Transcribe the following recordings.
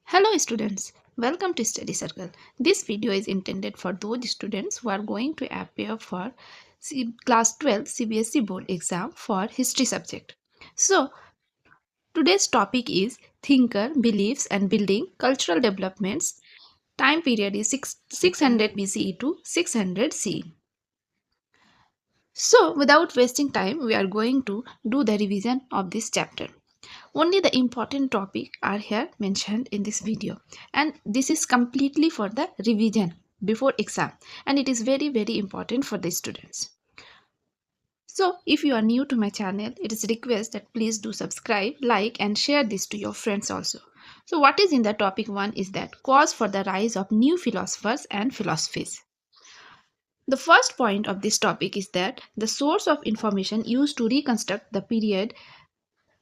Hello students, welcome to Study Circle. This video is intended for those students who are going to appear for class 12 CBSE board exam for history subject. So today's topic is thinker, beliefs and building cultural developments. Time period is 600 BCE to 600 CE. So without wasting time, we are going to do the revision of this chapter. Only the important topic are here mentioned in this video, and this is completely for the revision before exam, and it is very important for the students. So if you are new to my channel, it is request that please do subscribe, like and share this to your friends also. So what is in the topic 1 is that cause for the rise of new philosophers and philosophies. The first point of this topic is that the source of information used to reconstruct the period,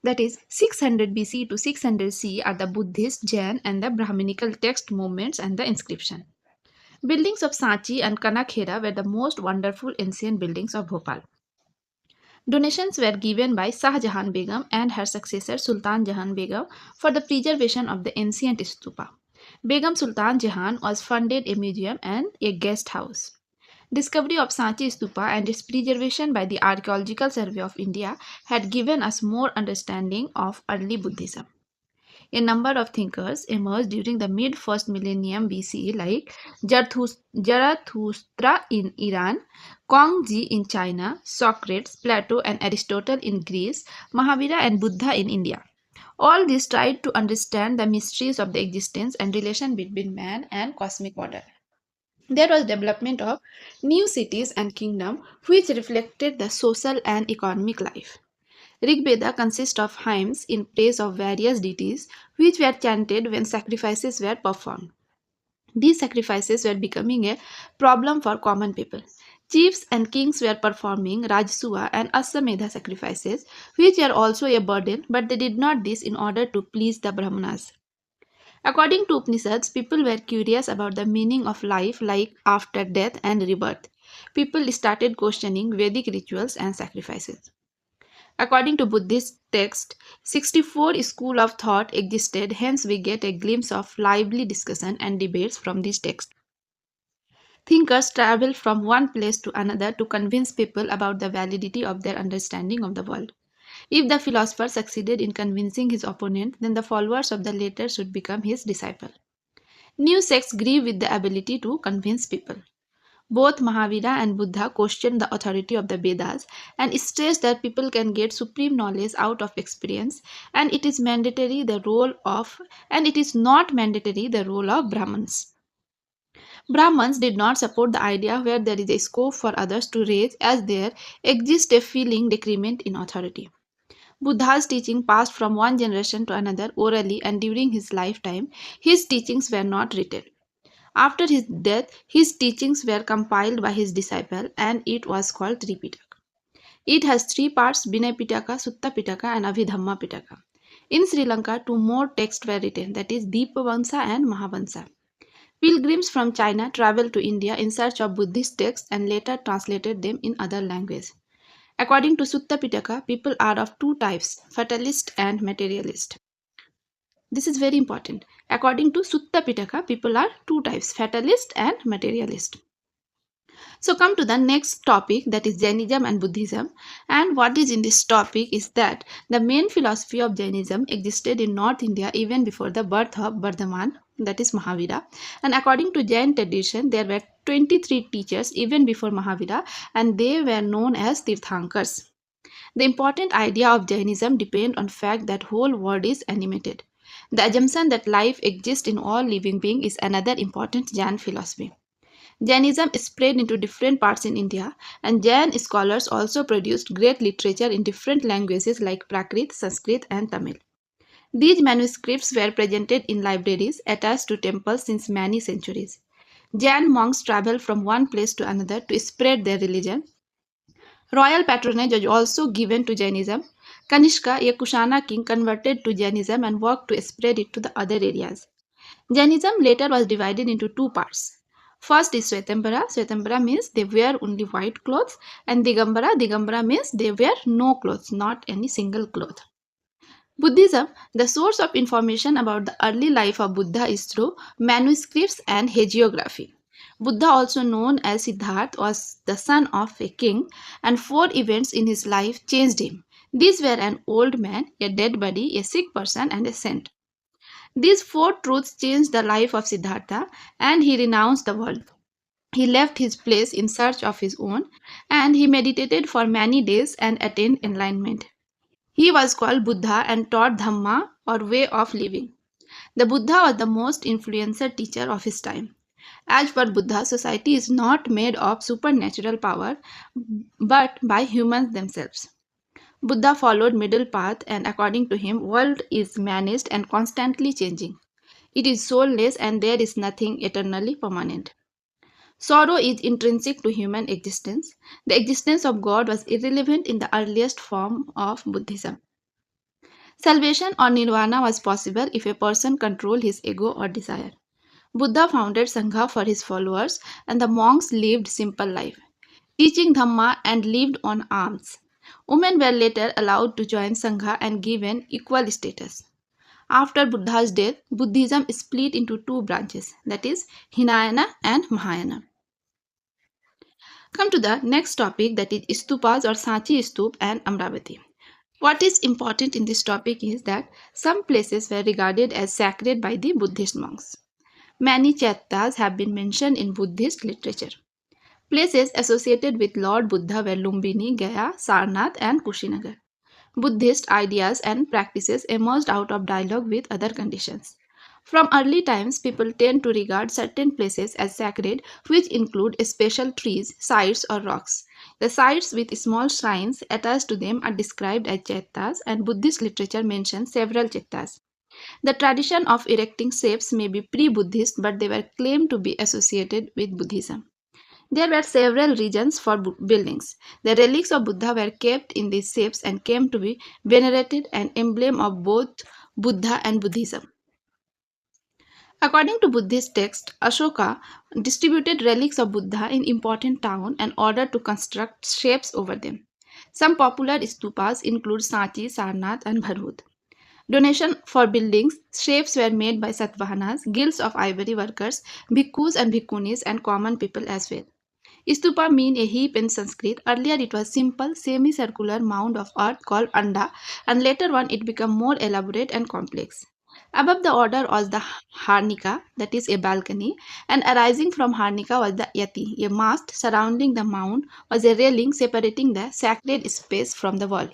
that is 600 BC to 600 CE, are the Buddhist, Jain and the Brahminical text movements and the inscription. Buildings of Sanchi and Kanakhera were the most wonderful ancient buildings of Bhopal. Donations were given by Shah Jahan Begum and her successor Sultan Jahan Begum for the preservation of the ancient stupa. Begum Sultan Jahan was funded a museum and a guest house. Discovery of Sanchi Stupa and its preservation by the Archaeological Survey of India had given us more understanding of early Buddhism. A number of thinkers emerged during the mid-first millennium BCE like Zarathustra in Iran, Kongzi in China, Socrates, Plato and Aristotle in Greece, Mahavira and Buddha in India. All these tried to understand the mysteries of the existence and relation between man and cosmic order. There was development of new cities and kingdom which reflected the social and economic life. Rig Veda consists of hymns in praise of various deities which were chanted when sacrifices were performed. These sacrifices were becoming a problem for common people. Chiefs and kings were performing Rajsuya and Aswamedha sacrifices, which were also a burden, but they did not this in order to please the Brahmanas. According to Upanishads, people were curious about the meaning of life, like after death and rebirth. People started questioning Vedic rituals and sacrifices. According to Buddhist text, 64 school of thought existed, hence we get a glimpse of lively discussion and debates from this text. Thinkers traveled from one place to another to convince people about the validity of their understanding of the world. If the philosopher succeeded in convincing his opponent, then the followers of the latter should become his disciple. New sects grew with the ability to convince people. Both Mahavira and Buddha questioned the authority of the Vedas and stressed that people can get supreme knowledge out of experience, and it is not mandatory the role of Brahmins. Brahmins did not support the idea where there is a scope for others to raise, as there exists a feeling decrement in authority. Buddha's teaching passed from one generation to another orally, and during his lifetime, his teachings were not written. After his death, his teachings were compiled by his disciple and it was called Tripitaka. It has three parts: Vinay Pitaka, Sutta Pitaka and Abhidhamma Pitaka. In Sri Lanka, two more texts were written, that is Deepavansa and Mahavansa. Pilgrims from China traveled to India in search of Buddhist texts and later translated them in other languages. According to Sutta Pitaka, people are of two types, fatalist and materialist. This is very important. According to Sutta Pitaka, people are two types, fatalist and materialist. So come to the next topic, that is Jainism and Buddhism. And what is in this topic is that the main philosophy of Jainism existed in North India even before the birth of Bardhaman, that is Mahavira. And according to Jain tradition, there were 23 teachers even before Mahavira, and they were known as Tirthankars. The important idea of Jainism depends on the fact that whole world is animated. The assumption that life exists in all living beings is another important Jain philosophy. Jainism spread into different parts in India, and Jain scholars also produced great literature in different languages like Prakrit, Sanskrit and Tamil. These manuscripts were presented in libraries attached to temples since many centuries. Jain monks traveled from one place to another to spread their religion. Royal patronage was also given to Jainism. Kanishka, a Kushana king, converted to Jainism and worked to spread it to the other areas. Jainism later was divided into two parts. First is Swetambara. Swetambara means they wear only white clothes, and Digambara. Digambara means they wear no clothes, not any single cloth. Buddhism, the source of information about the early life of Buddha is through manuscripts and hagiography. Buddha, also known as Siddhartha, was the son of a king, and four events in his life changed him. These were an old man, a dead body, a sick person, and a saint. These four truths changed the life of Siddhartha, and he renounced the world. He left his place in search of his own, and he meditated for many days and attained enlightenment. He was called Buddha and taught Dhamma, or way of living. The Buddha was the most influential teacher of his time. As per Buddha, society is not made of supernatural power but by humans themselves. Buddha followed middle path, and according to him, world is managed and constantly changing. It is soulless and there is nothing eternally permanent. Sorrow is intrinsic to human existence. The existence of God was irrelevant in the earliest form of Buddhism. Salvation or nirvana was possible if a person controlled his ego or desire. Buddha founded Sangha for his followers, and the monks lived simple life, teaching Dhamma and lived on alms. Women were later allowed to join Sangha and given equal status. After Buddha's death, Buddhism split into two branches, that is, Hinayana and Mahayana. Come to the next topic, that is stupas or Sanchi Stup and Amravati. What is important in this topic is that some places were regarded as sacred by the Buddhist monks. Many chaityas have been mentioned in Buddhist literature. Places associated with Lord Buddha were Lumbini, Gaya, Sarnath, and Kushinagar. Buddhist ideas and practices emerged out of dialogue with other conditions. From early times, people tend to regard certain places as sacred, which include special trees, sites, or rocks. The sites with small shrines attached to them are described as chaityas, and Buddhist literature mentions several chaityas. The tradition of erecting shapes may be pre-Buddhist, but they were claimed to be associated with Buddhism. There were several regions for buildings. The relics of Buddha were kept in these shapes and came to be venerated, an emblem of both Buddha and Buddhism. According to Buddhist texts, Ashoka distributed relics of Buddha in important towns and ordered to construct shapes over them. Some popular stupas include Sanchi, Sarnath, and Bharhut. Donation for buildings, shapes were made by Satvahanas, guilds of ivory workers, bhikkhus and bhikkhunis, and common people as well. Stupa mean a heap in Sanskrit. Earlier it was simple semicircular mound of earth called anda, and later on it became more elaborate and complex. Above the order was the harnika, that is a balcony, and arising from harnika was the yati, a mast surrounding the mound was a railing separating the sacred space from the wall.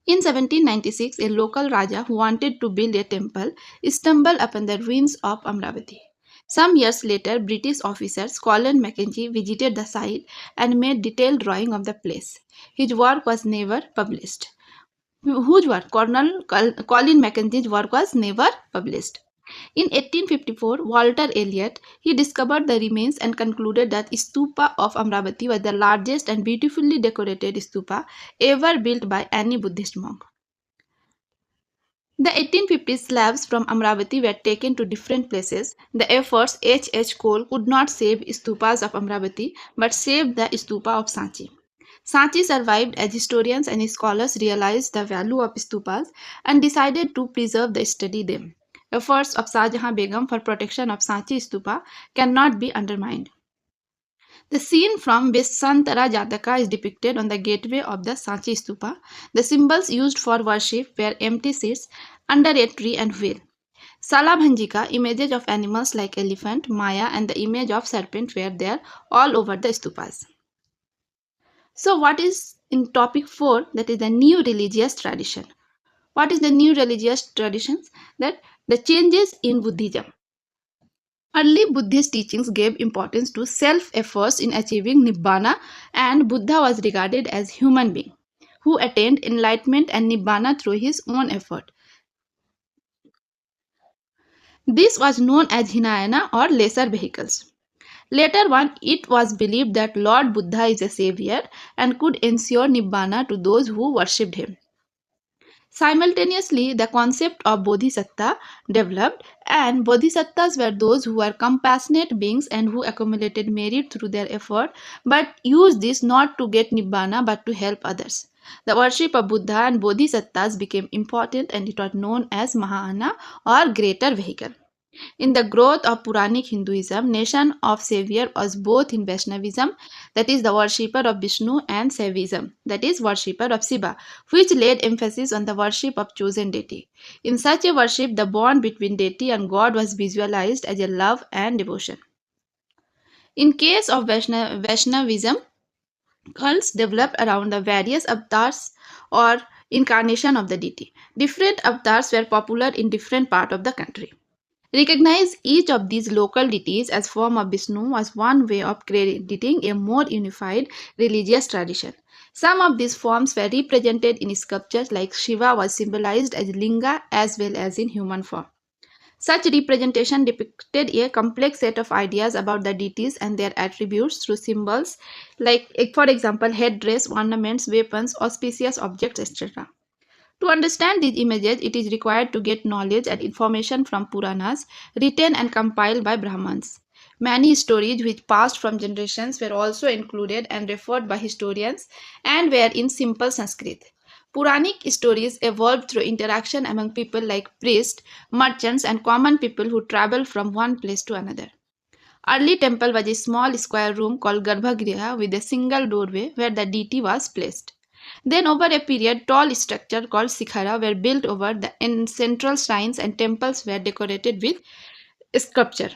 In 1796, a local Raja who wanted to build a temple stumbled upon the ruins of Amravati. Some years later, British officer Colin Mackenzie visited the site and made detailed drawing of the place. His work was never published. Whose work? Colin Mackenzie's work was never published. In 1854, Walter Elliot he discovered the remains and concluded that stupa of Amravati was the largest and beautifully decorated stupa ever built by any Buddhist monk. The 1850s slabs from Amravati were taken to different places. The efforts H.H. Cole could not save stupas of Amravati but saved the stupa of Sanchi. Sanchi survived as historians and scholars realized the value of stupas and decided to preserve the study them. Efforts of Shah Jahan Begum for protection of Sanchi stupa cannot be undermined. The scene from Vesantara Jataka is depicted on the gateway of the Sanchi stupa. The symbols used for worship were empty seats under a tree and wheel. Salabhanjika, images of animals like elephant, Maya, and the image of serpent were there all over the stupas. So, what is in topic 4? That is the new religious tradition. What is the new religious traditions? That the changes in Buddhism. Early Buddhist teachings gave importance to self-efforts in achieving Nibbana, and Buddha was regarded as human being who attained enlightenment and Nibbana through his own effort. This was known as Hinayana or lesser vehicles. Later on, it was believed that Lord Buddha is a savior and could ensure Nibbana to those who worshipped him. Simultaneously, the concept of bodhisattva developed, and bodhisattvas were those who were compassionate beings and who accumulated merit through their effort but used this not to get nibbana but to help others. The worship of Buddha and Bodhisattvas became important and it was known as Mahayana or greater vehicle. In the growth of Puranic Hinduism, nation of savior was both in Vaishnavism, that is the worshipper of Vishnu, and Saivism, that is worshipper of Shiva, which laid emphasis on the worship of chosen deity. In such a worship, the bond between deity and God was visualized as a love and devotion. In case of Vaishnavism, cults developed around the various avatars or incarnation of the deity. Different avatars were popular in different parts of the country. Recognize each of these local deities as form of Vishnu was one way of creating a more unified religious tradition. Some of these forms were represented in sculptures like Shiva was symbolized as Linga as well as in human form. Such representation depicted a complex set of ideas about the deities and their attributes through symbols like, for example, headdress, ornaments, weapons, auspicious objects, etc. To understand these images, it is required to get knowledge and information from Puranas, written and compiled by Brahmins. Many stories which passed from generations were also included and referred by historians and were in simple Sanskrit. Puranic stories evolved through interaction among people like priests, merchants, and common people who traveled from one place to another. Early temple was a small square room called Garbhagriha with a single doorway where the deity was placed. Then over a period, tall structures called Sikhara were built over the central shrines and temples were decorated with sculpture.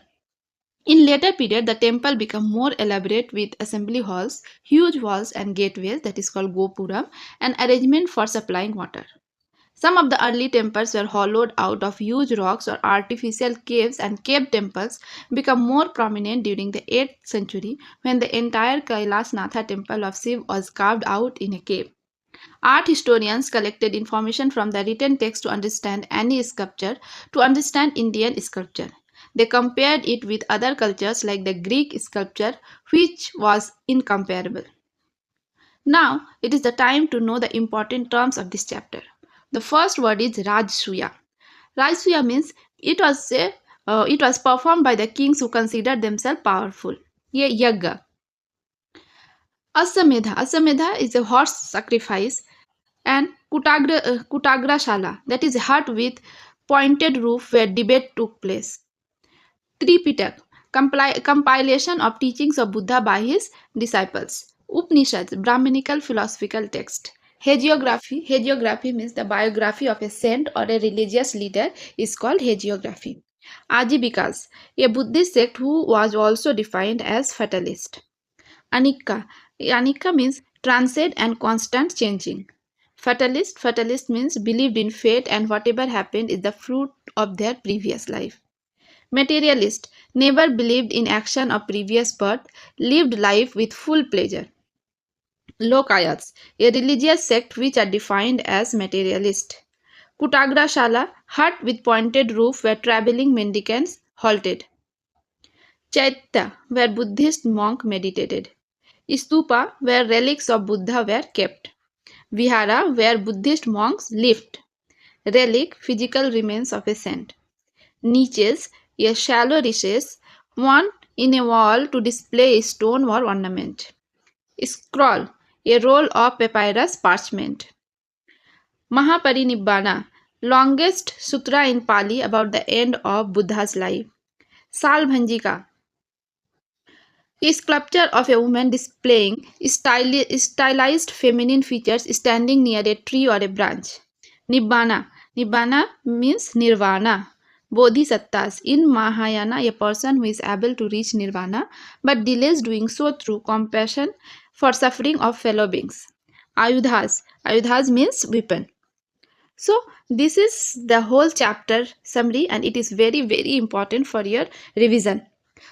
In later period, the temple became more elaborate with assembly halls, huge walls and gateways that is called Gopuram and arrangement for supplying water. Some of the early temples were hollowed out of huge rocks or artificial caves, and cave temples became more prominent during the 8th century when the entire Kailasnatha temple of Shiv was carved out in a cave. Art historians collected information from the written text to understand any sculpture, to understand Indian sculpture. They compared it with other cultures like the Greek sculpture, which was incomparable. Now, it is the time to know the important terms of this chapter. The first word is Rajsuya. Rajsuya means it was performed by the kings who considered themselves powerful. Ye Yagga. Asamedha. Asamedha is a horse sacrifice, and Kutagra Shala, that is a hut with pointed roof where debate took place. Tripitak, compilation of teachings of Buddha by his disciples. Upanishads, Brahminical philosophical text. Hagiography. Hagiography means the biography of a saint or a religious leader is called hagiography. Ajivikas, a Buddhist sect who was also defined as fatalist. Anika. Anika means transient and constant changing. Fatalist. Fatalist means believed in fate and whatever happened is the fruit of their previous life. Materialist, never believed in action of previous birth, lived life with full pleasure. Lokayats, a religious sect which are defined as materialist. Kutagra Shala, hut with pointed roof where traveling mendicants halted. Chaitya, where Buddhist monk meditated. Stupa, where relics of Buddha were kept. Vihara, where Buddhist monks lived. Relic, physical remains of a saint. Niches, a shallow recess, one in a wall to display a stone or ornament. Scroll, a roll of papyrus parchment. Mahaparinibbana, longest sutra in Pali about the end of Buddha's life. Salbhanjika, a sculpture of a woman displaying stylized feminine features standing near a tree or a branch. Nibbana. Nibbana means nirvana. Bodhisattvas. In Mahayana, a person who is able to reach nirvana but delays doing so through compassion for suffering of fellow beings. Ayudhas. Ayudhas means weapon. So, this is the whole chapter summary and it is very, very important for your revision.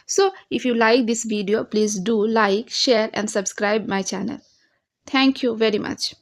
So, if you like this video, please do like, share and subscribe my channel. Thank you very much.